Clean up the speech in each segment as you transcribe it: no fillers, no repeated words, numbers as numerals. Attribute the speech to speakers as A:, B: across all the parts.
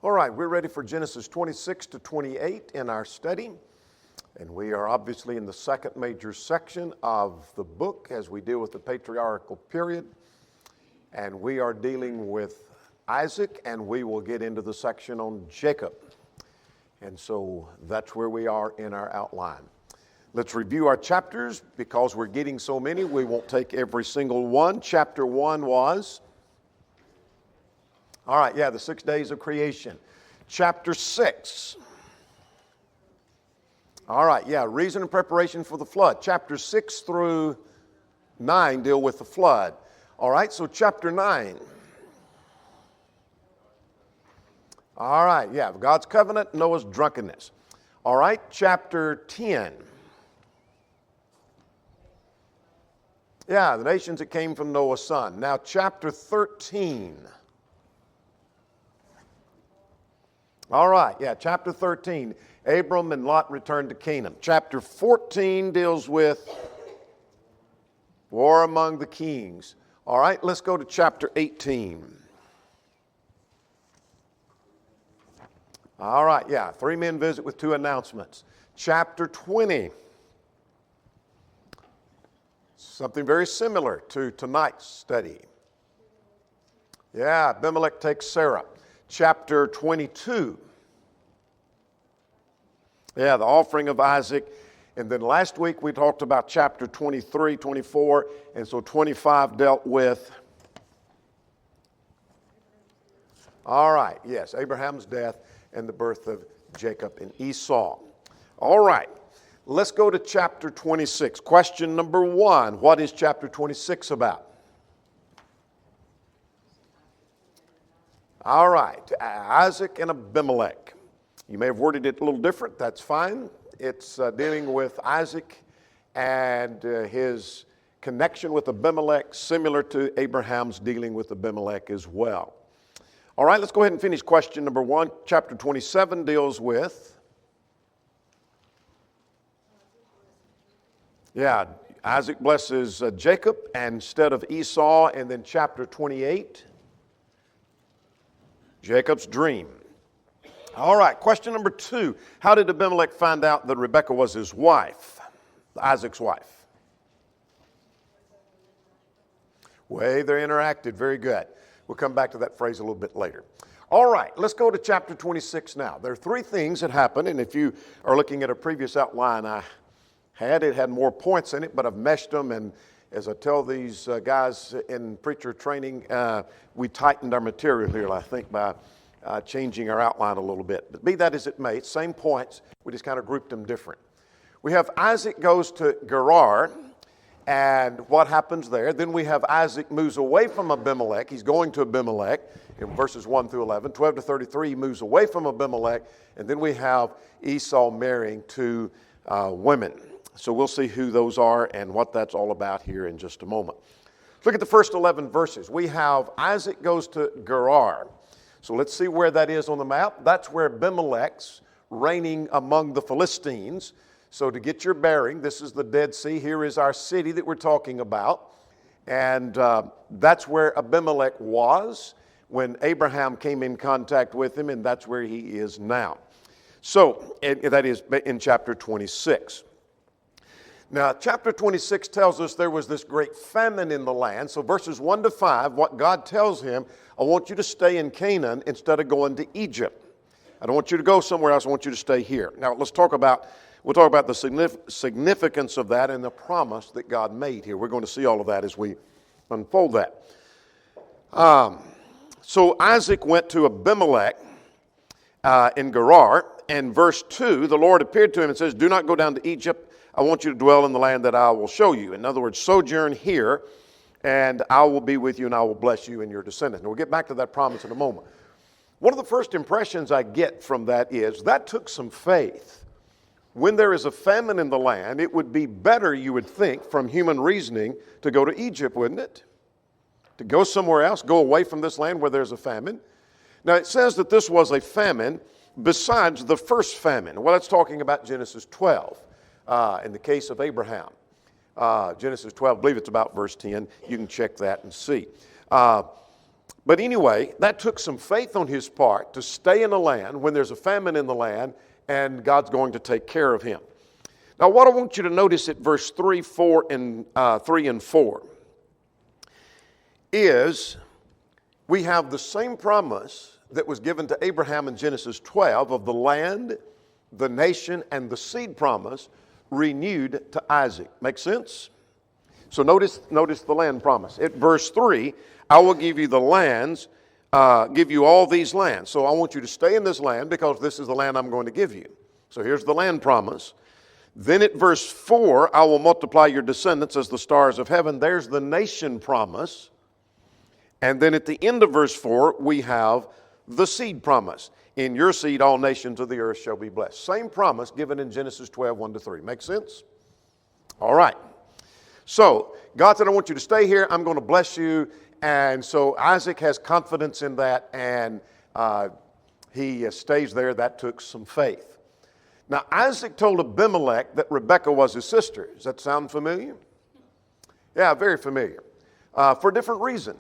A: All right, we're ready for Genesis 26 to 28 in our study. And we are obviously in the second major section of the book as we deal with the patriarchal period. And we are dealing with Isaac, and we will get into the section on Jacob. And so that's where we are in our outline. Let's review our chapters. Because we're getting so many, we won't take every single one. Chapter 1 was... the 6 days of creation. Chapter 6. Reason and preparation for the flood. Chapter 6 through 9 deal with the flood. All right, so chapter 9. God's covenant, Noah's drunkenness. All right, chapter 10. The nations that came from Noah's son. Now, chapter 13. Chapter 13. Abram and Lot returned to Canaan. Chapter 14 deals with war among the kings. All right, let's go to chapter 18. 3 men visit with 2 announcements. Chapter 20. Something very similar to tonight's study. Abimelech takes Sarah. Chapter 22. The offering of Isaac. And then last week we talked about chapter 23, 24, and so 25 dealt with, Abraham's death and the birth of Jacob and Esau. All right, let's go to chapter 26. Question number 1, what is chapter 26 about? Isaac and Abimelech. You may have worded it a little different. That's fine. It's dealing with Isaac and his connection with Abimelech, similar to Abraham's dealing with Abimelech as well. All right, let's go ahead and finish question number 1. Chapter 27 deals with... Isaac blesses Jacob instead of Esau. And then chapter 28... Jacob's dream. All right, question number 2. How did Abimelech find out that Rebekah was his wife, Isaac's wife? Way they interacted. Very good. We'll come back to that phrase a little bit later. All right, let's go to chapter 26 now. There are 3 things that happen, and if you are looking at a previous outline it had more points in it, but I've meshed them, and as I tell these guys in preacher training, we tightened our material here, I think, by changing our outline a little bit. But be that as it may, same points, we just kind of grouped them different. We have Isaac goes to Gerar, and what happens there? Then we have Isaac moves away from Abimelech. He's going to Abimelech in verses 1 through 11. 12 to 33, he moves away from Abimelech, and then we have Esau marrying 2 women. So we'll see who those are and what that's all about here in just a moment. Look at the first 11 verses. We have Isaac goes to Gerar. So let's see where that is on the map. That's where Abimelech's reigning among the Philistines. So to get your bearing, this is the Dead Sea. Here is our city that we're talking about. And that's where Abimelech was when Abraham came in contact with him, and that's where he is now. So that is in chapter 26. Now, chapter 26 tells us there was this great famine in the land. So verses 1 to 5, what God tells him, I want you to stay in Canaan instead of going to Egypt. I don't want you to go somewhere else. I want you to stay here. Now, we'll talk about the significance of that and the promise that God made here. We're going to see all of that as we unfold that. So Isaac went to Abimelech in Gerar. And verse 2, the Lord appeared to him and says, do not go down to Egypt. I want you to dwell in the land that I will show you. In other words, sojourn here, and I will be with you, and I will bless you and your descendants. And we'll get back to that promise in a moment. One of the first impressions I get from that is that took some faith. When there is a famine in the land, it would be better, you would think, from human reasoning, to go to Egypt, wouldn't it? To go somewhere else, go away from this land where there's a famine. Now, it says that this was a famine besides the first famine. Well, it's talking about Genesis 12. In the case of Abraham. Genesis 12, I believe it's about verse 10. You can check that and see. But anyway, that took some faith on his part to stay in the land when there's a famine in the land and God's going to take care of him. Now, what I want you to notice at verse 3 and 4 is we have the same promise that was given to Abraham in Genesis 12 of the land, the nation, and the seed promise renewed to Isaac. Make sense? So notice the land promise. At verse 3, I will give you the lands, give you all these lands. So I want you to stay in this land because this is the land I'm going to give you. So here's the land promise. Then at verse 4, I will multiply your descendants as the stars of heaven. There's the nation promise. And then at the end of verse 4, we have the seed promise. In your seed, all nations of the earth shall be blessed. Same promise given in Genesis 12, 1-3. Make sense? All right. So God said, I want you to stay here. I'm going to bless you. And so Isaac has confidence in that, and he stays there. That took some faith. Now, Isaac told Abimelech that Rebekah was his sister. Does that sound familiar? Yeah, very familiar. For a different reason.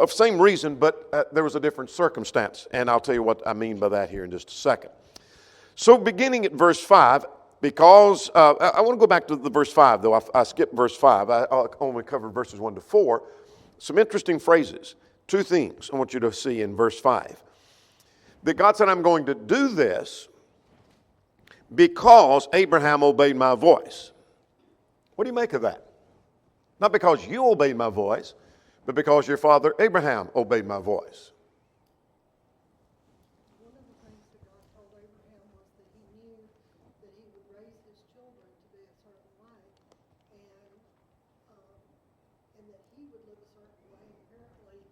A: Same reason, but there was a different circumstance. And I'll tell you what I mean by that here in just a second. So beginning at verse 5, because I want to go back to the verse 5, though. I skipped verse 5. I only covered verses 1-4. Some interesting phrases. Two things I want you to see in verse 5. That God said, I'm going to do this because Abraham obeyed my voice. What do you make of that? Not because you obeyed my voice, but because your father Abraham obeyed my voice.
B: One of the things that God told Abraham was that he knew that he would raise his children to be a certain way, and that he would live a certain way. Apparently,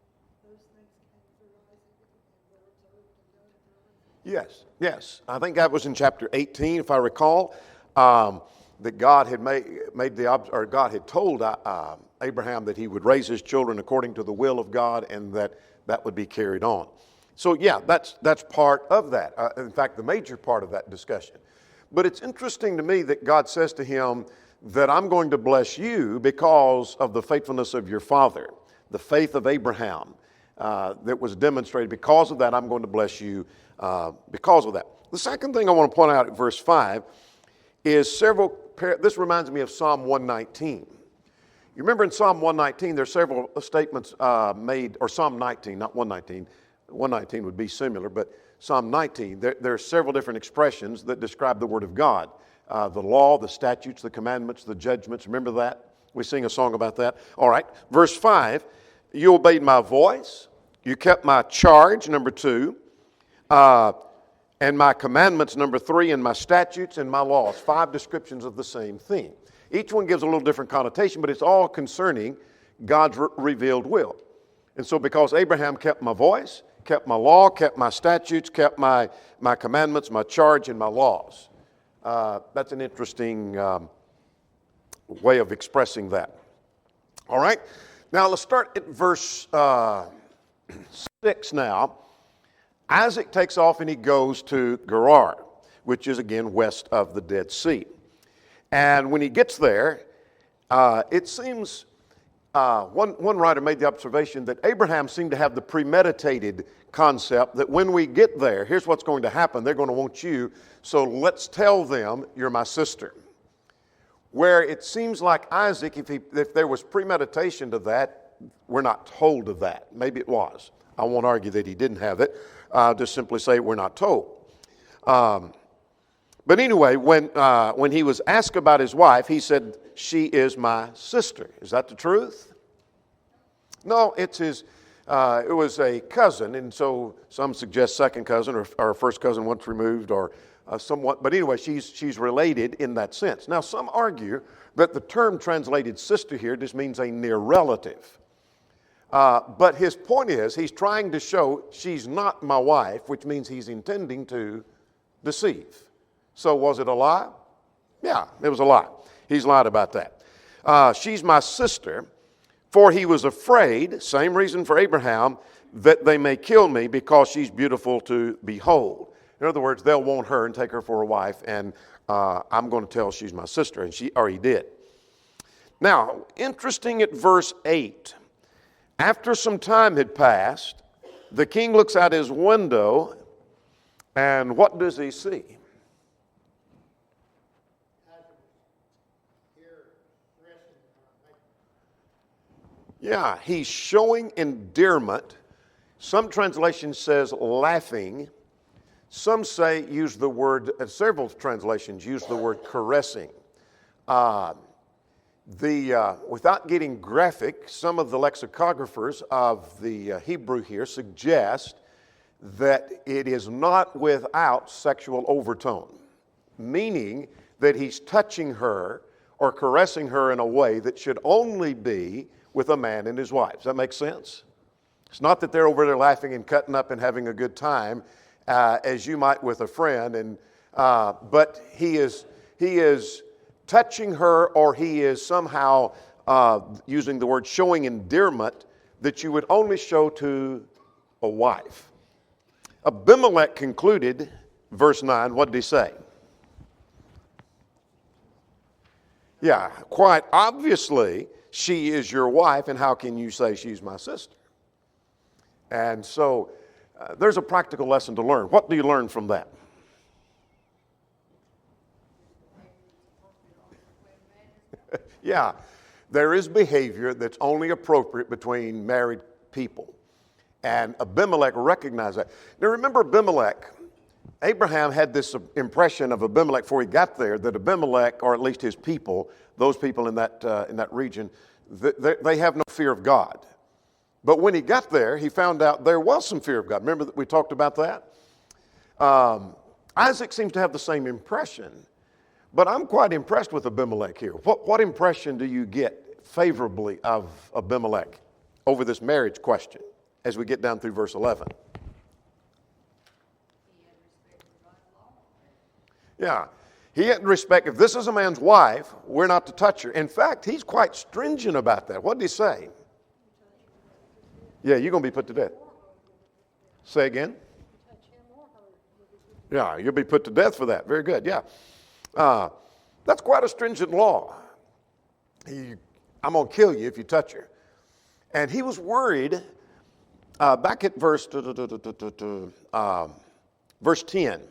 B: those things came through Isaac and were observed and done through Isaac.
A: Yes. I think that was in chapter 18, if I recall. That God had God had told Abraham that he would raise his children according to the will of God, and that would be carried on. So yeah, that's part of that. In fact, the major part of that discussion. But it's interesting to me that God says to him that I'm going to bless you because of the faithfulness of your father, the faith of Abraham that was demonstrated. Because of that, I'm going to bless you because of that. The second thing I want to point out at verse 5 is this reminds me of Psalm 119. You remember in Psalm 119, there's several statements made, or Psalm 19, not 119. 119 would be similar, but Psalm 19, there are several different expressions that describe the Word of God. The law, the statutes, the commandments, the judgments. Remember that? We sing a song about that. All right. Verse 5, you obeyed my voice. You kept my charge, number 2. And my commandments, number 3, and my statutes and my laws. 5 descriptions of the same thing. Each one gives a little different connotation, but it's all concerning God's revealed will. And so because Abraham kept my voice, kept my law, kept my statutes, kept my commandments, my charge, and my laws. That's an interesting way of expressing that. All right? Now let's start at verse 6 now. Isaac takes off and he goes to Gerar, which is again west of the Dead Sea. And when he gets there, it seems, one writer made the observation that Abraham seemed to have the premeditated concept that when we get there, here's what's going to happen. They're going to want you, so let's tell them you're my sister. Where it seems like Isaac, if there was premeditation to that, we're not told of that. Maybe it was. I won't argue that he didn't have it. I'll just simply say we're not told. But anyway, when he was asked about his wife, he said, she is my sister. Is that the truth? No, it's his. It was a cousin, and so some suggest second cousin or first cousin once removed or somewhat. But anyway, she's related in that sense. Now, some argue that the term translated sister here just means a near relative. But his point is, he's trying to show she's not my wife, which means he's intending to deceive. So was it a lie? Yeah, it was a lie. He's lied about that. She's my sister, for he was afraid, same reason for Abraham, that they may kill me because she's beautiful to behold. In other words, they'll want her and take her for a wife, and I'm going to tell she's my sister, and he did. Now, interesting at verse 8. After some time had passed, the king looks out his window, and what does he see? Yeah, he's showing endearment. Some translation says laughing. Some say use the word, several translations use the word caressing. Without getting graphic, some of the lexicographers of the Hebrew here suggest that it is not without sexual overtone, meaning that he's touching her or caressing her in a way that should only be with a man and his wife. Does that make sense? It's not that they're over there laughing and cutting up and having a good time, as you might with a friend, but he is touching her, or he is somehow using the word showing endearment that you would only show to a wife. Abimelech concluded, verse 9, what did he say? Yeah, quite obviously, she is your wife, and how can you say she's my sister? And so there's a practical lesson to learn. What do you learn from that? Yeah, there is behavior that's only appropriate between married people. And Abimelech recognized that. Now remember Abimelech, Abraham had this impression of Abimelech before he got there, that Abimelech, or at least his people, those people in that region, they have no fear of God. But when he got there, he found out there was some fear of God. Remember that we talked about that? Isaac seems to have the same impression. But I'm quite impressed with Abimelech here. What impression do you get favorably of Abimelech over this marriage question as we get down through verse 11? Yeah, he had respect. If this is a man's wife, we're not to touch her. In fact, he's quite stringent about that. What did he say? Yeah, you're going to be put to death. Say again? Yeah, you'll be put to death for that. Very good, yeah. That's quite a stringent law. I'm going to kill you if you touch her. And he was worried, back at verse 10.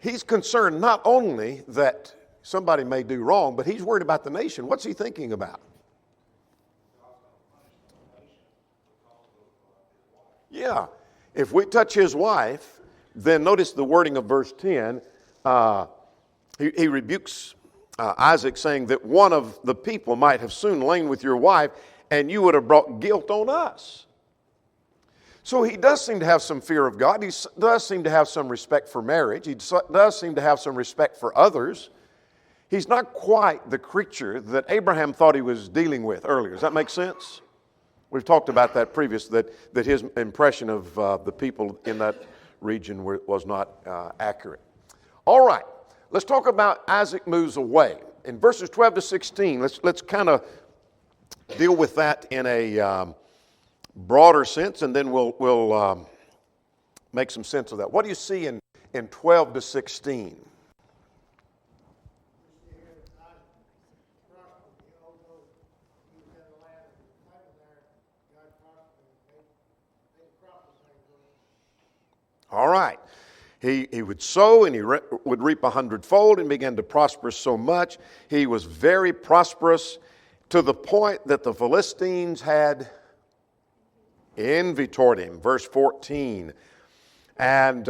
A: He's concerned not only that somebody may do wrong, but he's worried about the nation. What's he thinking about? Yeah, if we touch his wife, then notice the wording of verse 10. He rebukes Isaac, saying that one of the people might have soon lain with your wife, and you would have brought guilt on us. So he does seem to have some fear of God. He does seem to have some respect for marriage. He does seem to have some respect for others. He's not quite the creature that Abraham thought he was dealing with earlier. Does that make sense? We've talked about that previous, that his impression of the people in that region was not accurate. All right, let's talk about Isaac moves away. In verses 12 to 16, let's kind of deal with that in a broader sense, and then we'll make some sense of that. What do you see in 12 to 16? All right. He would sow and he would reap 100-fold and began to prosper so much. He was very prosperous to the point that the Philistines had envy toward him. Verse 14. And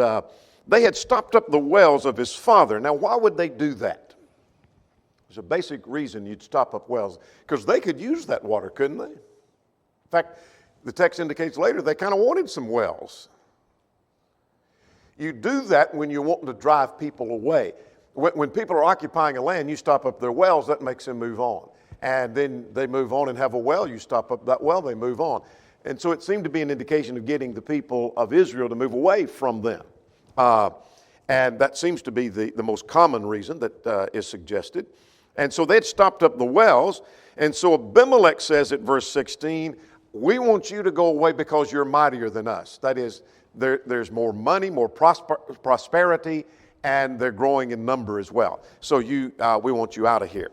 A: they had stopped up the wells of his father. Now, why would they do that? There's a basic reason you'd stop up wells. Because they could use that water, couldn't they? In fact, the text indicates later they kind of wanted some wells. You do that when you're wanting to drive people away. When people are occupying a land, you stop up their wells, that makes them move on. And then they move on and have a well, you stop up that well, they move on. And so it seemed to be an indication of getting the people of Israel to move away from them. And that seems to be the most common reason that is suggested. And so they'd stopped up the wells. And so Abimelech says at verse 16, we want you to go away because you're mightier than us. That is, there's more money, more prosperity, and they're growing in number as well. So we want you out of here.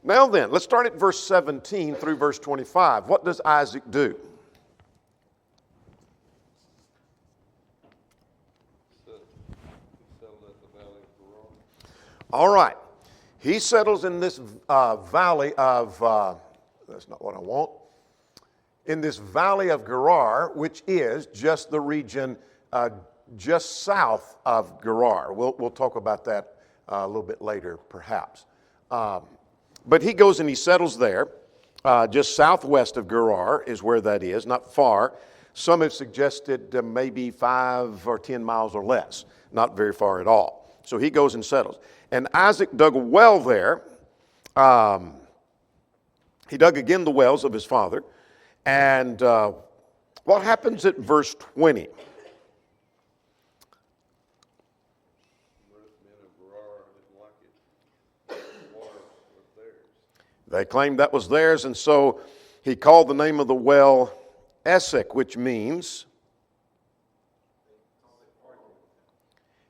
A: Now then, let's start at verse 17 through verse 25. What does Isaac do? All right. He settles in this valley of, that's not what I want, in this valley of Gerar, which is just the region just south of Gerar. We'll talk about that a little bit later, perhaps. But he goes and he settles there. Just southwest of Gerar is where that is, not far. Some have suggested maybe 5 or 10 miles or less, not very far at all. So he goes and settles. And Isaac dug a well there. He dug again the wells of his father. And what happens at verse 20? They claimed that was theirs, and so he called the name of the well Esek, which means,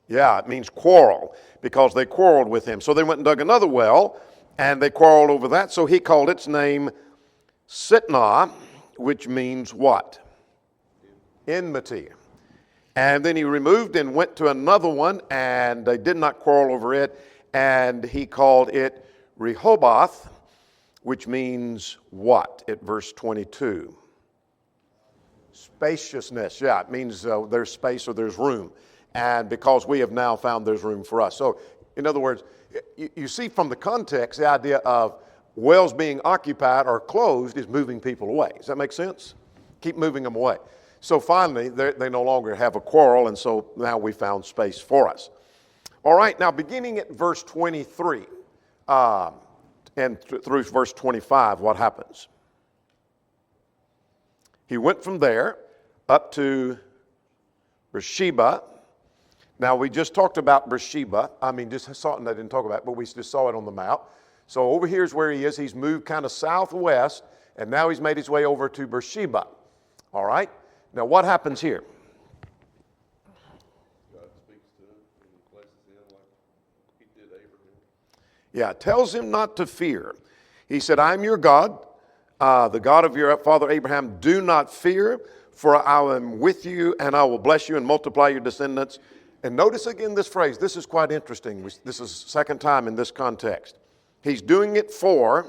A: it means quarrel, because they quarreled with him. So they went and dug another well, and they quarreled over that, so he called its name Sitnah, which means what? Enmity. And then he removed and went to another one, and they did not quarrel over it, and he called it Rehoboth, which means what at verse 22? Spaciousness. Yeah, it means there's space or there's room. And because we have now found there's room for us. So, in other words, you see from the context, the idea of wells being occupied or closed is moving people away. Does that make sense? Keep moving them away. So finally, they no longer have a quarrel, and so now we found space for us. All right, now beginning at verse 23, and through verse 25, what happens? He went from there up to Beersheba. Now, we just talked about Beersheba. Just saw it, I didn't talk about it, but we just saw it on the map. So over here is where he is. He's moved kind of southwest, and now he's made his way over to Beersheba. All right? Now, what happens here?
C: God speaks to him and he blesses him like he did Abraham.
A: Yeah, tells him not to fear. He said, I'm your God, the God of your father Abraham. Do not fear, for I am with you, and I will bless you and multiply your descendants. And notice again this phrase. This is quite interesting. This is the second time in this context. He's doing it for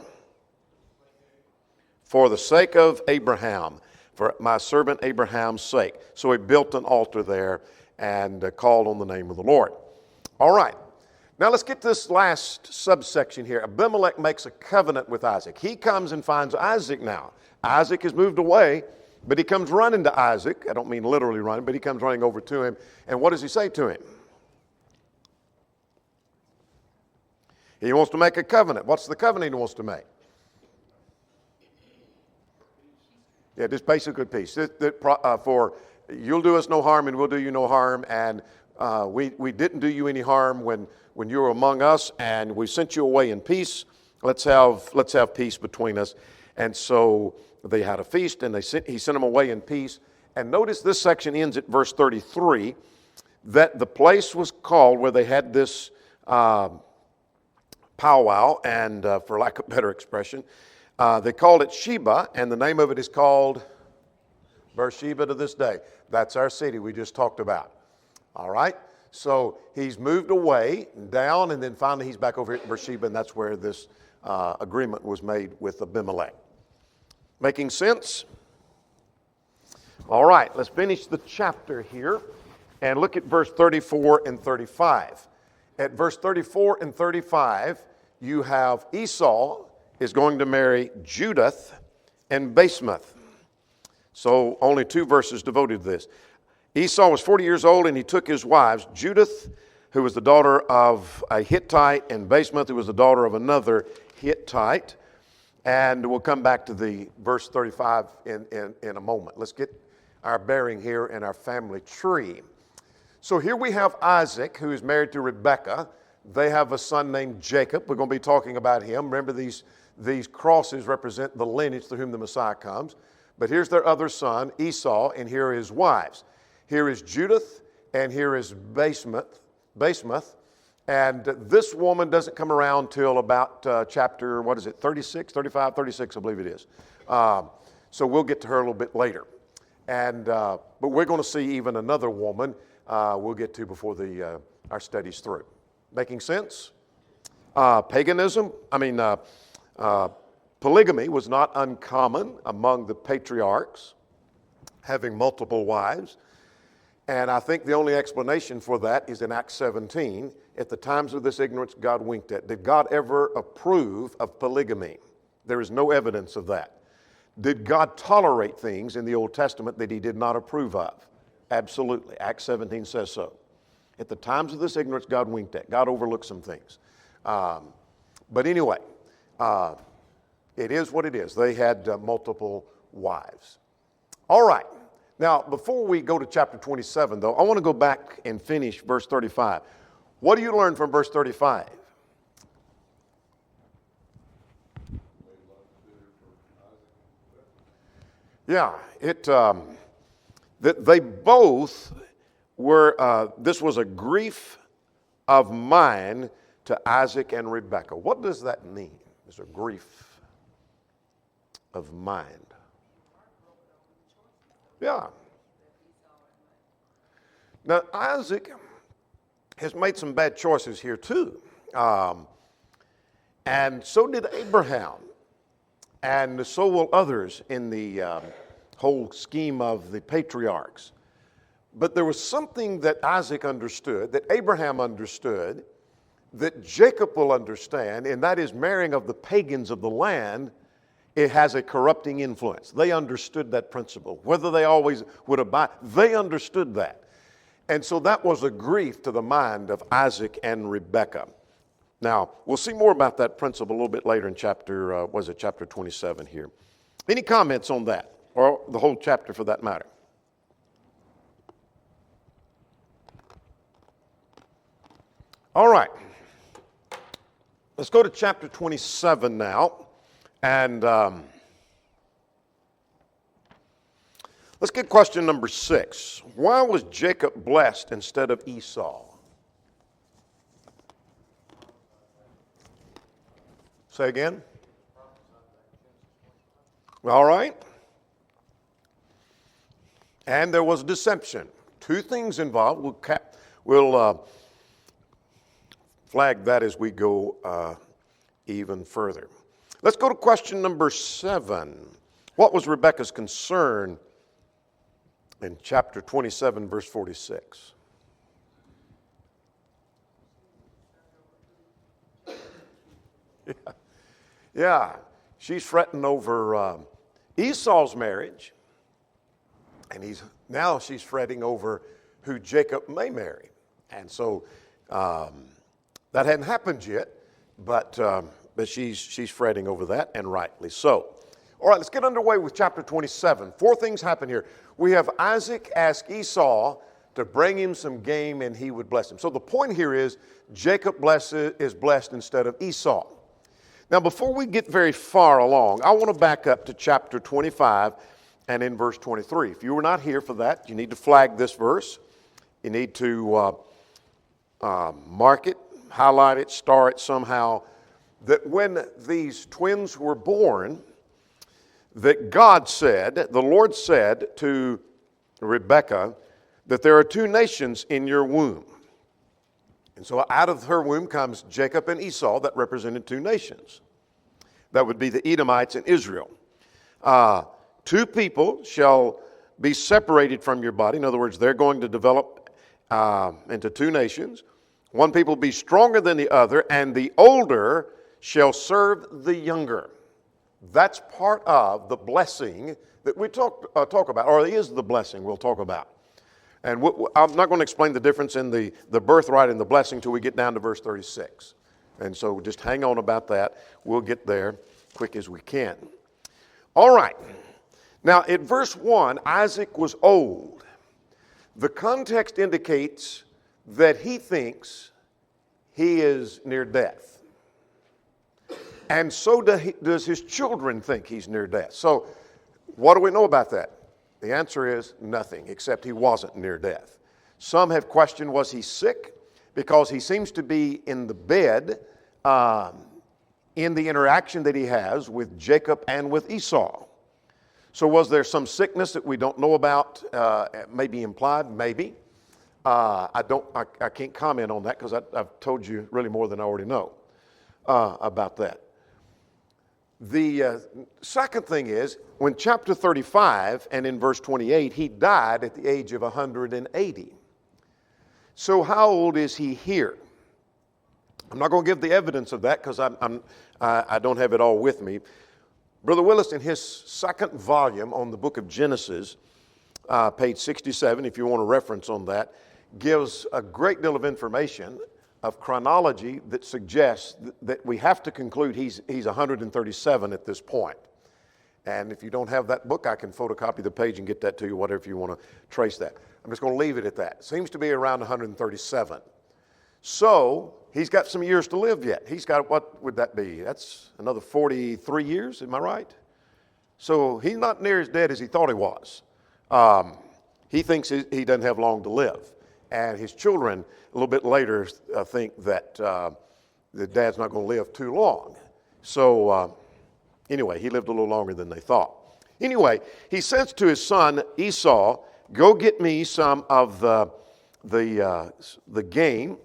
A: the sake of Abraham, for my servant Abraham's sake. So he built an altar there and called on the name of the Lord. All right. Now let's get to this last subsection here. Abimelech makes a covenant with Isaac. He comes and finds Isaac now. Isaac has moved away, but he comes running to Isaac. I don't mean literally running, but he comes running over to him. And what does he say to him? He wants to make a covenant. What's the covenant he wants to make? Yeah, just basically peace. For you'll do us no harm and we'll do you no harm. And we didn't do you any harm when you were among us, and we sent you away in peace. Let's have peace between us. And so they had a feast, and he sent them away in peace. And notice this section ends at verse 33, that the place was called where they had this powwow, and for lack of a better expression, they called it Sheba, and the name of it is called Beersheba to this day. That's our city we just talked about. All right? So he's moved away, down, and then finally he's back over here at Beersheba, and that's where this agreement was made with Abimelech. Making sense? All right, let's finish the chapter here and look at verse 34 and 35. At verse 34 and 35, you have Esau is going to marry Judith and Basemath. So only 2 verses devoted to this. Esau was 40 years old, and he took his wives, Judith, who was the daughter of a Hittite, and Basemath, who was the daughter of another Hittite. And we'll come back to the verse 35 in a moment. Let's get our bearing here in our family tree. So here we have Isaac, who is married to Rebekah. They have a son named Jacob. We're going to be talking about him. Remember, these crosses represent the lineage through whom the Messiah comes. But here's their other son, Esau, and here are his wives. Here is Judith, and here is Basemath. And this woman doesn't come around till about chapter, 35, 36, I believe it is. So we'll get to her a little bit later. And but we're going to see even another woman we'll get to before our study's through. Making sense? Polygamy was not uncommon among the patriarchs, having multiple wives. And I think the only explanation for that is in Acts 17. At the times of this ignorance, God winked at. Did God ever approve of polygamy? There is no evidence of that. Did God tolerate things in the Old Testament that he did not approve of? Absolutely. Acts 17 says so. At the times of this ignorance, God winked at. God overlooked some things. But anyway, it is what it is. They had multiple wives. All right. Now, before we go to chapter 27, though, I want to go back and finish verse 35. What do you learn from verse 35? Yeah, that they both were, this was a grief of mine to Isaac and Rebekah. What does that mean? It's a grief of mind. Yeah. Now, Isaac has made some bad choices here too. And so did Abraham. And so will others in the whole scheme of the patriarchs. But there was something that Isaac understood, that Abraham understood, that Jacob will understand, and that is marrying of the pagans of the land, it has a corrupting influence. They understood that principle. Whether they always would abide, they understood that. And so that was a grief to the mind of Isaac and Rebekah. Now, we'll see more about that principle a little bit later in chapter 27 here. Any comments on that, or the whole chapter for that matter? All right. Let's go to chapter 27 now. And let's get question number 6. Why was Jacob blessed instead of Esau? Say again? All right. And there was deception. Two things involved. We'll flag that as we go even further. Let's go to question number 7. What was Rebekah's concern in chapter 27, verse 46? Yeah, she's fretting over Esau's marriage, and she's fretting over who Jacob may marry. And so that hadn't happened yet, but she's fretting over that, and rightly so. All right, let's get underway with chapter 27. 4 things happen here. We have Isaac ask Esau to bring him some game, and he would bless him. So the point here is Jacob is blessed instead of Esau. Now, before we get very far along, I want to back up to chapter 25 and in verse 23. If you were not here for that, you need to flag this verse. You need to mark it, highlight it, star it somehow, that when these twins were born, that God said, the Lord said to Rebekah, that there are 2 nations in your womb. And so out of her womb comes Jacob and Esau, that represented 2 nations. That would be the Edomites and Israel. 2 people shall be separated from your body. In other words, they're going to develop into 2 nations. One people be stronger than the other, and the older shall serve the younger. That's part of the blessing that we talk about, or is the blessing we'll talk about. And I'm not going to explain the difference in the birthright and the blessing until we get down to verse 36. And so just hang on about that. We'll get there quick as we can. All right. Now, at verse 1, Isaac was old. The context indicates that he thinks he is near death. And so does his children think he's near death. So what do we know about that? The answer is nothing, except he wasn't near death. Some have questioned, was he sick? Because he seems to be in the bed in the interaction that he has with Jacob and with Esau. So was there some sickness that we don't know about, maybe implied? Maybe. I can't comment on that because I've told you really more than I already know. about that. The second thing is, when chapter 35 and in verse 28, he died at the age of 180. So how old is he here? I'm not going to give the evidence of that because I don't have it all with me. Brother Willis, in his second volume on the book of Genesis, page 67, if you want a reference on that, gives a great deal of information of chronology that suggests that we have to conclude he's 137 at this point. And if you don't have that book, I can photocopy the page and get that to you, whatever you want to trace that. I'm just going to leave it at that. Seems to be around 137. So he's got some years to live yet. He's got, what would that be? That's another 43 years, am I right? So he's not near as dead as he thought he was. He thinks he doesn't have long to live. And his children, a little bit later, think that the dad's not going to live too long. So anyway, he lived a little longer than they thought. Anyway, he says to his son Esau, go get me some of the game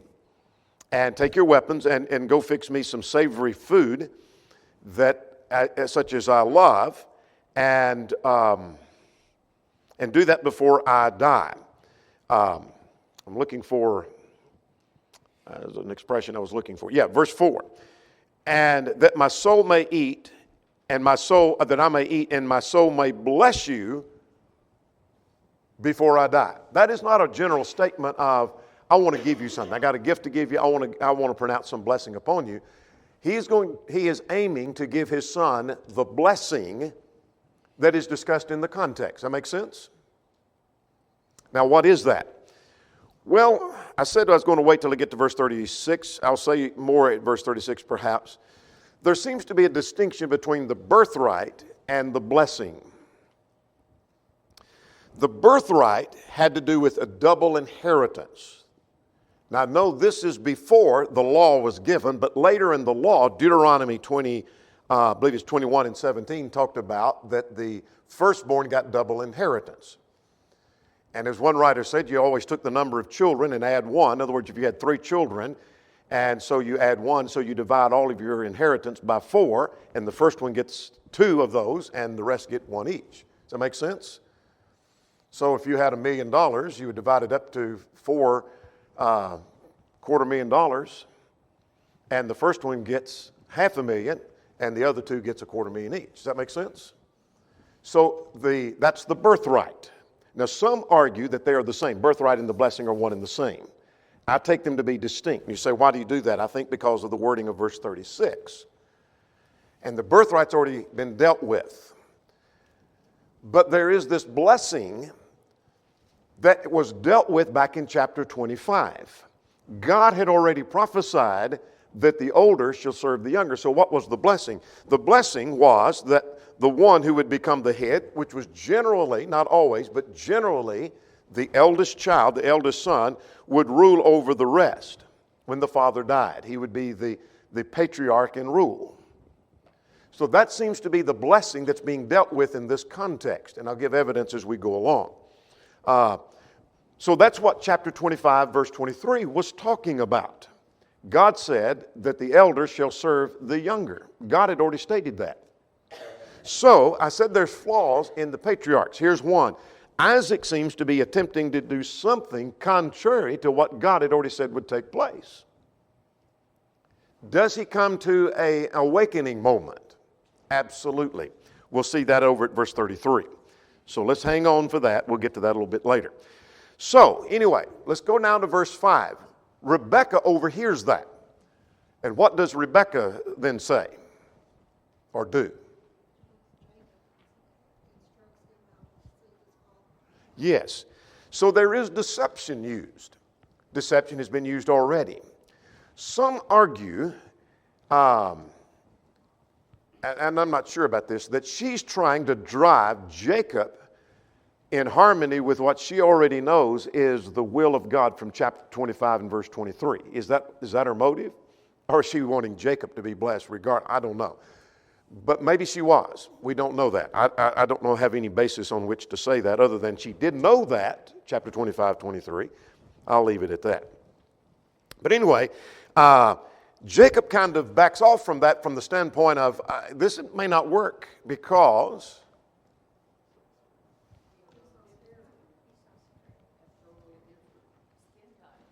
A: and take your weapons and go fix me some savory food that such as I love, and do that before I die. I'm looking for an expression I was looking for. Yeah, verse 4. And that my soul may eat, and my soul, that I may eat, and my soul may bless you before I die. That is not a general statement of, I want to give you something. I got a gift to give you. I want to pronounce some blessing upon you. He is aiming to give his son the blessing that is discussed in the context. That makes sense? Now, what is that? Well, I said I was going to wait till I get to verse 36. I'll say more at verse 36 perhaps. There seems to be a distinction between the birthright and the blessing. The birthright had to do with a double inheritance. Now, I know this is before the law was given, but later in the law, Deuteronomy 20, I believe it's 21 and 17, talked about that the firstborn got double inheritance. And as one writer said, you always took the number of children and add one. In other words, if you had 3 children, and so you add 1, so you divide all of your inheritance by 4, and the first one gets 2 of those, and the rest get 1 each. Does that make sense? So if you had $1 million, you would divide it up to 4 $250,000, and the first one gets $500,000, and the other 2 gets $250,000 each. Does that make sense? So that's the birthright. Now, some argue that they are the same. Birthright and the blessing are one and the same. I take them to be distinct. You say, why do you do that? I think because of the wording of verse 36. And the birthright's already been dealt with. But there is this blessing that was dealt with back in chapter 25. God had already prophesied that the older shall serve the younger. So what was the blessing? The blessing was that the one who would become the head, which was generally, not always, but generally, the eldest child, the eldest son, would rule over the rest when the father died. He would be the patriarch in rule. So that seems to be the blessing that's being dealt with in this context, and I'll give evidence as we go along. So that's what chapter 25, verse 23 was talking about. God said that the elder shall serve the younger. God had already stated that. So I said there's flaws in the patriarchs. Here's one. Isaac seems to be attempting to do something contrary to what God had already said would take place. Does he come to an awakening moment? Absolutely. We'll see that over at verse 33. So let's hang on for that. We'll get to that a little bit later. So anyway, let's go now to verse 5. Rebekah overhears that. And what does Rebekah then say or do? Yes. So there is deception used. Deception has been used already. Some argue, and I'm not sure about this, that she's trying to drive Jacob in harmony with what she already knows is the will of God from chapter 25 and verse 23. Is that her motive? Or is she wanting Jacob to be blessed I don't know. But maybe she was. We don't know that. I don't have any basis on which to say that other than she did know that, chapter 25, 23. I'll leave it at that. But anyway, Jacob kind of backs off from that from the standpoint of this may not work because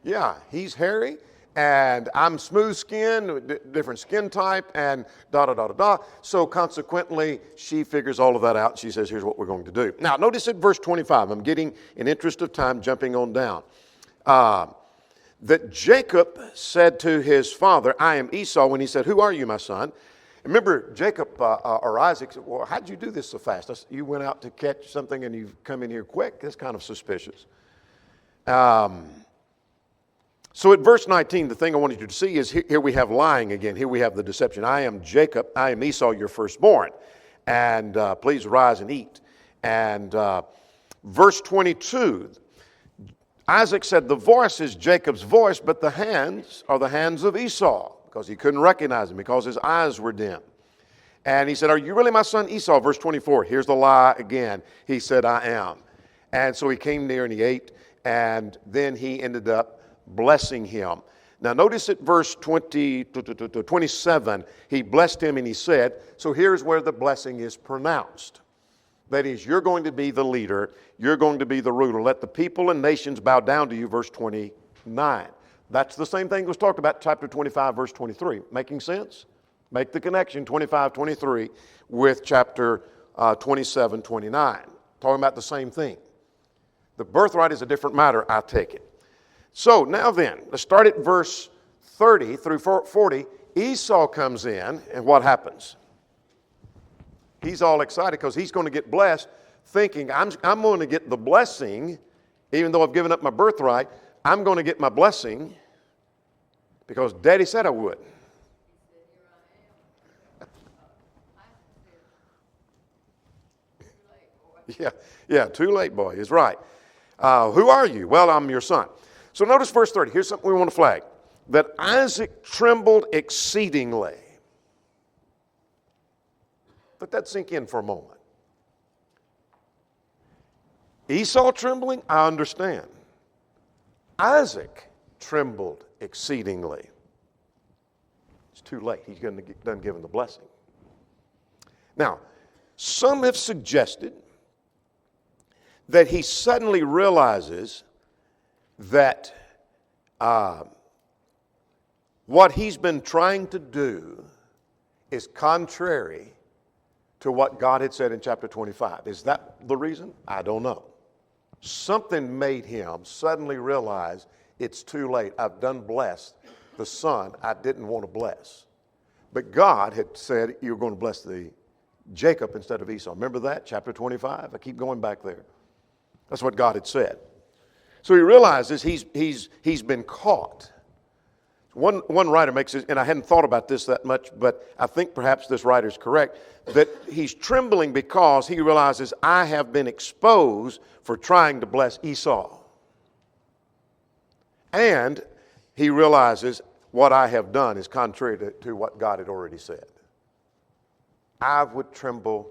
A: yeah, he's hairy and I'm smooth skinned, different skin type, and da da da da da. So consequently, she figures all of that out. She says, here's what we're going to do. Now, notice at verse 25, I'm getting, in interest of time, jumping on down. That Jacob said to his father, I am Esau, when he said, who are you, my son? Remember, Jacob or Isaac said, well, how'd you do this so fast? You went out to catch something and you've come in here quick? That's kind of suspicious. So at verse 19, the thing I wanted you to see is here we have lying again. Here we have the deception. I am Jacob, I am Esau, your firstborn. And please rise and eat. And verse 22, Isaac said, the voice is Jacob's voice, but the hands are the hands of Esau, because he couldn't recognize him, because his eyes were dim. And he said, are you really my son Esau? Verse 24, here's the lie again. He said, I am. And so he came near and he ate, and then he ended up blessing him. Now notice at verse 27, he blessed him and he said, so here's where the blessing is pronounced. That is, you're going to be the leader, you're going to be the ruler. Let the people and nations bow down to you, verse 29. That's the same thing that was talked about, chapter 25, verse 23. Making sense? Make the connection, 25, 23, with chapter 27, 29. Talking about the same thing. The birthright is a different matter, I take it. So now then, let's start at verse 30 through 40. Esau comes in, and what happens? He's all excited because he's going to get blessed, thinking, I'm going to get the blessing, even though I've given up my birthright, I'm going to get my blessing because Daddy said I would. Yeah, too late, boy. He's right. Who are you? Well, I'm your son. So notice verse 30. Here's something we want to flag. That Isaac trembled exceedingly. Let that sink in for a moment. Esau trembling, I understand. Isaac trembled exceedingly. It's too late. He's going to get done giving the blessing. Now, some have suggested that he suddenly realizes that what he's been trying to do is contrary to what God had said in chapter 25. Is that the reason? I don't know. Something made him suddenly realize it's too late. I've done blessed the son I didn't want to bless. But God had said you're going to bless the Jacob instead of Esau. Remember that? Chapter 25? I keep going back there. That's what God had said. So he realizes he's been caught. One writer makes it, and I hadn't thought about this that much, but I think perhaps this writer's correct, that he's trembling because he realizes I have been exposed for trying to bless Esau. And he realizes what I have done is contrary to what God had already said. I would tremble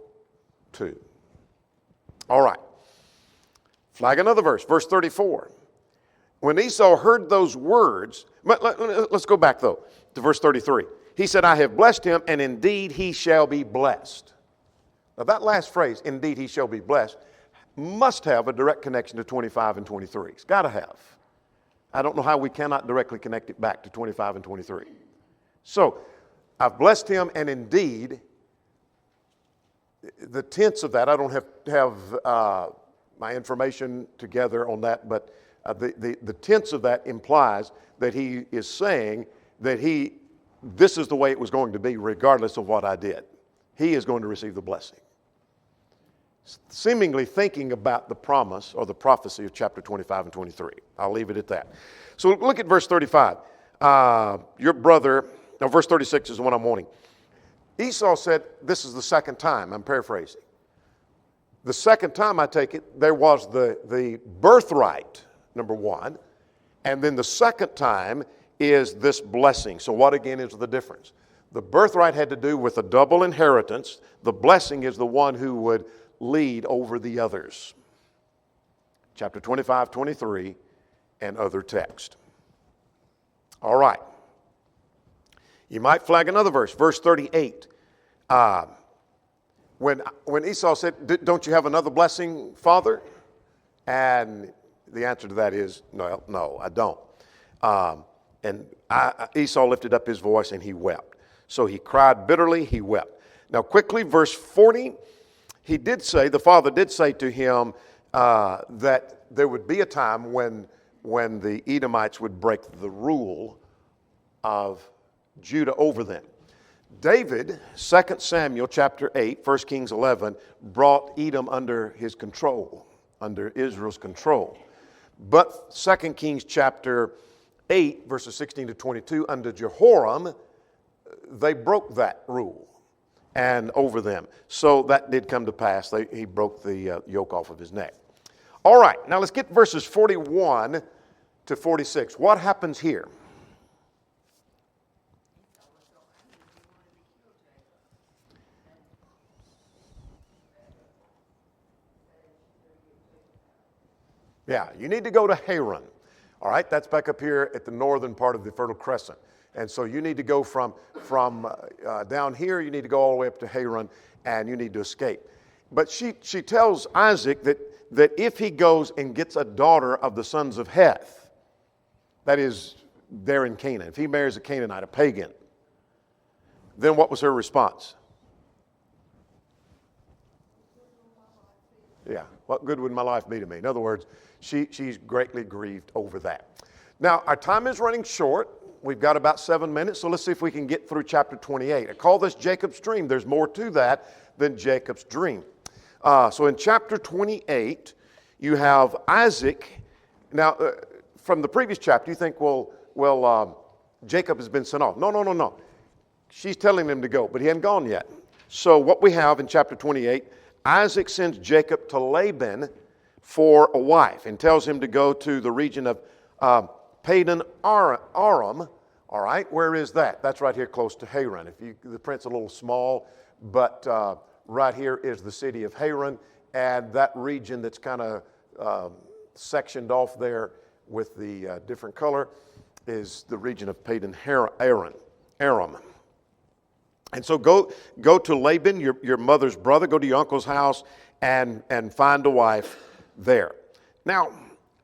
A: too. All right. Flag another verse, verse 34. When Esau heard those words, let's go back though to verse 33. He said, I have blessed him, and indeed he shall be blessed. Now that last phrase, indeed he shall be blessed, must have a direct connection to 25 and 23. It's got to have. I don't know how we cannot directly connect it back to 25 and 23. So, I've blessed him, and indeed, the tense of that, I don't have my information together on that, but the tense of that implies that he is saying that this is the way it was going to be regardless of what I did. He is going to receive the blessing. Seemingly thinking about the promise or the prophecy of chapter 25 and 23. I'll leave it at that. So look at verse 35. Your brother, now verse 36 is the one I'm wanting. Esau said, this is the second time, I'm paraphrasing. The second time, I take it, there was the birthright, number one, and then the second time is this blessing. So what again is the difference? The birthright had to do with a double inheritance. The blessing is the one who would lead over the others. Chapter 25, 23, and other text. All right. You might flag another verse, verse 38. When Esau said, don't you have another blessing, Father? And the answer to that is, no, I don't. Esau lifted up his voice and he wept. So he cried bitterly, he wept. Now quickly, verse 40, the father did say to him that there would be a time when the Edomites would break the rule of Judah over them. David, 2 Samuel chapter 8, 1 Kings 11, brought Edom under his control, under Israel's control. But 2 Kings chapter 8, verses 16 to 22, under Jehoram, they broke that rule and over them. So that did come to pass. He broke the yoke off of his neck. All right, now let's get verses 41 to 46. What happens here? Yeah, you need to go to Haran. All right, that's back up here at the northern part of the Fertile Crescent. And so you need to go from down here, you need to go all the way up to Haran, and you need to escape. But she tells Isaac that if he goes and gets a daughter of the sons of Heth, that is, there in Canaan, if he marries a Canaanite, a pagan, then what was her response? Yeah, what good would my life be to me? In other words, she's greatly grieved over that. Now, our time is running short. We've got about 7 minutes, so let's see if we can get through chapter 28. I call this Jacob's dream. There's more to that than Jacob's dream. So in chapter 28, you have Isaac. Now, from the previous chapter, you think, Jacob has been sent off. No. She's telling him to go, but he hadn't gone yet. So what we have in chapter 28, Isaac sends Jacob to Laban for a wife and tells him to go to the region of Padan Aram. All right, where is that? That's right here close to Haran. The print's a little small, but right here is the city of Haran, and that region that's kind of sectioned off there with the different color is the region of Padan Aram. And so go to Laban, your mother's brother, go to your uncle's house and find a wife there. Now,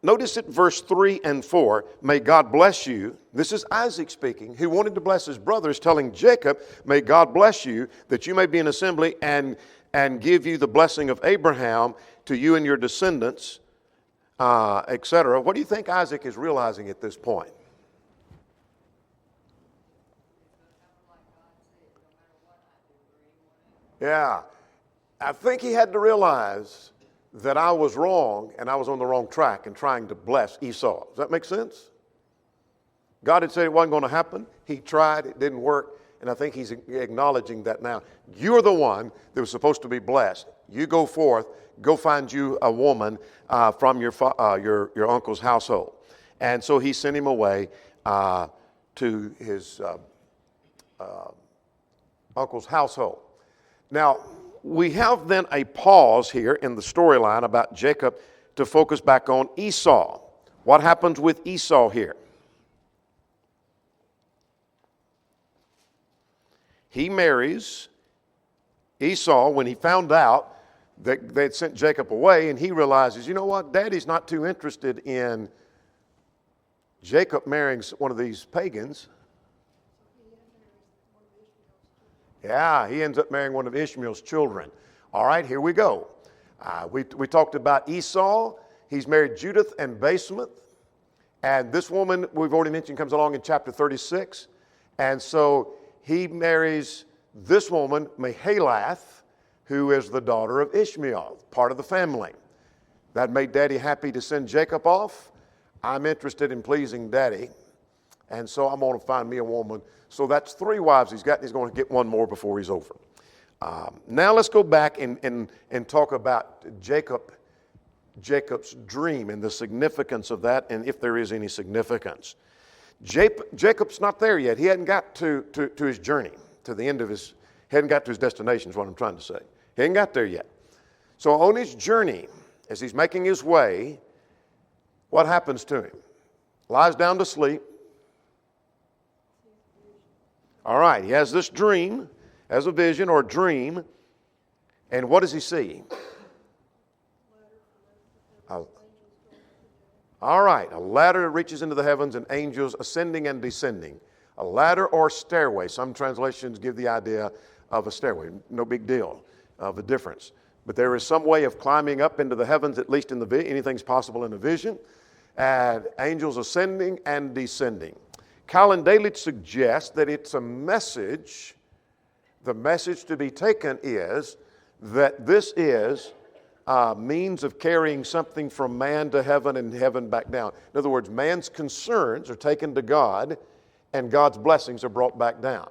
A: notice at verse 3 and 4, may God bless you. This is Isaac speaking, who wanted to bless his brothers, telling Jacob, may God bless you, that you may be an assembly and give you the blessing of Abraham to you and your descendants, etc. What do you think Isaac is realizing at this point? Yeah, I think he had to realize that I was wrong and I was on the wrong track in trying to bless Esau. Does that make sense? God had said it wasn't going to happen. He tried, it didn't work, and I think he's acknowledging that now. You're the one that was supposed to be blessed. You go forth, go find you a woman from your uncle's household. And so he sent him away to his uncle's household. Now, we have then a pause here in the storyline about Jacob to focus back on Esau. What happens with Esau here? He marries Esau when he found out that they had sent Jacob away, and he realizes, you know what, Daddy's not too interested in Jacob marrying one of these pagans. Yeah, he ends up marrying one of Ishmael's children. All right, here we go. We talked about Esau. He's married Judith and Basemath. And this woman, we've already mentioned, comes along in chapter 36. And so he marries this woman, Mahalath, who is the daughter of Ishmael, part of the family. That made Daddy happy to send Jacob off. I'm interested in pleasing Daddy. And so I'm going to find me a woman. So that's 3 wives he's got. He's going to get one more before he's over. Now let's go back and talk about Jacob's dream and the significance of that, and if there is any significance. Jacob's not there yet. He hadn't got to his journey, to the end of he hadn't got to his destination is what I'm trying to say. He hadn't got there yet. So on his journey, as he's making his way, what happens to him? Lies down to sleep. All right, he has this dream, has a vision or dream, and what does he see? All right, a ladder that reaches into the heavens and angels ascending and descending. A ladder or stairway. Some translations give the idea of a stairway. No big deal of a difference. But there is some way of climbing up into the heavens, at least in the vision. Anything's possible in a vision. And angels ascending and descending. Colin Daly suggests that it's a message. The message to be taken is that this is a means of carrying something from man to heaven and heaven back down. In other words, man's concerns are taken to God and God's blessings are brought back down.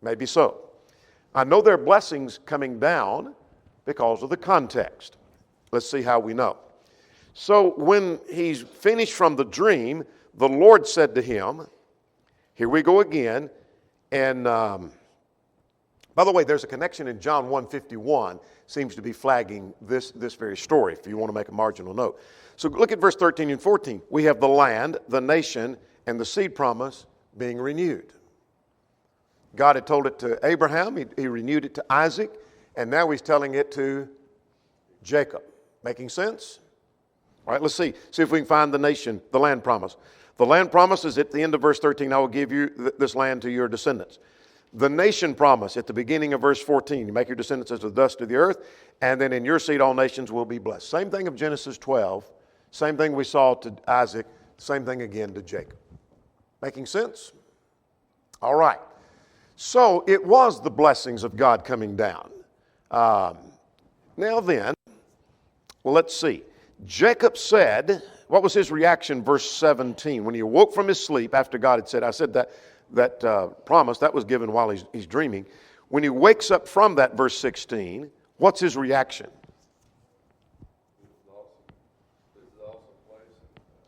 A: Maybe so. I know there are blessings coming down because of the context. Let's see how we know. So when he's finished from the dream, the Lord said to him, here we go again, and by the way, there's a connection in John 1:51, seems to be flagging this very story, if you want to make a marginal note. So look at verse 13 and 14. We have the land, the nation, and the seed promise being renewed. God had told it to Abraham, he renewed it to Isaac, and now he's telling it to Jacob. Making sense? All right, let's see if we can find the nation, the land promise. The land promise is at the end of verse 13, I will give you this land to your descendants. The nation promise at the beginning of verse 14, you make your descendants as the dust of the earth, and then in your seed all nations will be blessed. Same thing of Genesis 12, same thing we saw to Isaac, same thing again to Jacob. Making sense? All right. So it was the blessings of God coming down. Now then, let's see. Jacob said, what was his reaction, verse 17? When he awoke from his sleep after God had said, I said that promise, that was given while he's dreaming. When he wakes up from that, verse 16, what's his reaction?
C: This is awesome. This is an awesome place.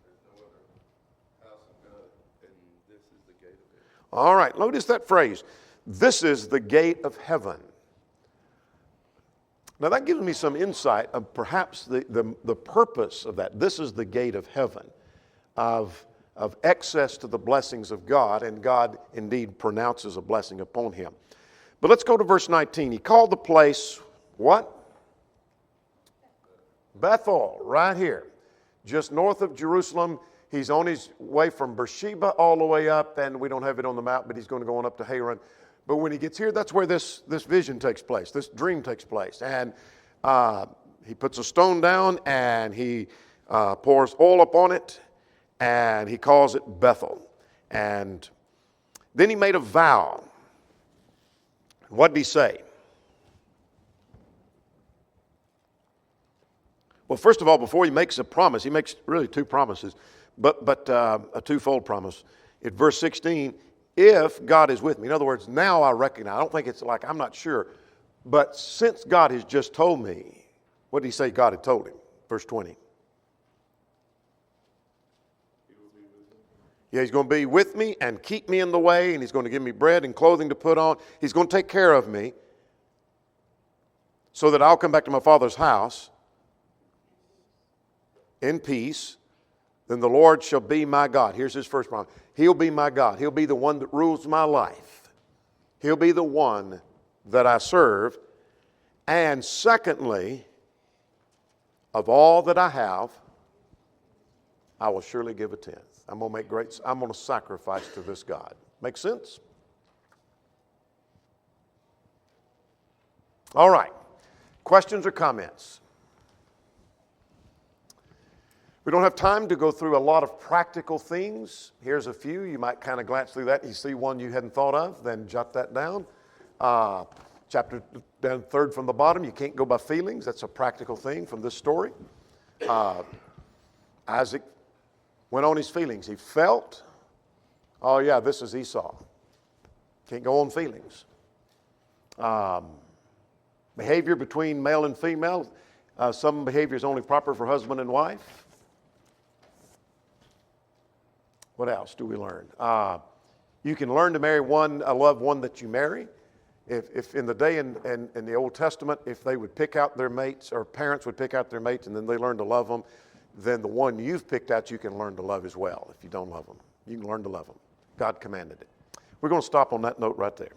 C: There's no other house of God, and this is the gate of heaven.
A: All right, notice that phrase. This is the gate of heaven. Now that gives me some insight of perhaps the purpose of that. This is the gate of heaven, of access to the blessings of God, and God indeed pronounces a blessing upon him. But let's go to verse 19. He called the place what? Bethel, right here, just north of Jerusalem. He's on his way from Beersheba all the way up, and we don't have it on the map, but he's going to go on up to Haran. But when he gets here, that's where this vision takes place, this dream takes place. And he puts a stone down, and he pours oil upon it, and he calls it Bethel. And then he made a vow. What did he say? Well, first of all, before he makes a promise, he makes really two promises, but a twofold promise. At verse 16, if God is with me. In other words, now I recognize. I don't think it's like I'm not sure. But since God has just told me, what did he say God had told him? Verse 20. Yeah, he's going to be with me and keep me in the way, and he's going to give me bread and clothing to put on. He's going to take care of me so that I'll come back to my father's house in peace. Then the Lord shall be my God. Here's his first promise. He'll be my God. He'll be the one that rules my life. He'll be the one that I serve. And secondly, of all that I have, I will surely give a tenth. I'm going to sacrifice to this God. Make sense? All right. Questions or comments? We don't have time to go through a lot of practical things. Here's a few. You might kind of glance through that. You see one you hadn't thought of, then jot that down. Chapter down third from the bottom, you can't go by feelings. That's a practical thing from this story. Isaac went on his feelings. He felt, oh yeah, this is Esau. Can't go on feelings. Behavior between male and female. Some behavior is only proper for husband and wife. What else do we learn? You can learn to marry one, love one that you marry. If in the day in the Old Testament, if they would pick out their mates, or parents would pick out their mates and then they learn to love them, then the one you've picked out you can learn to love as well. If you don't love them, you can learn to love them. God commanded it. We're going to stop on that note right there.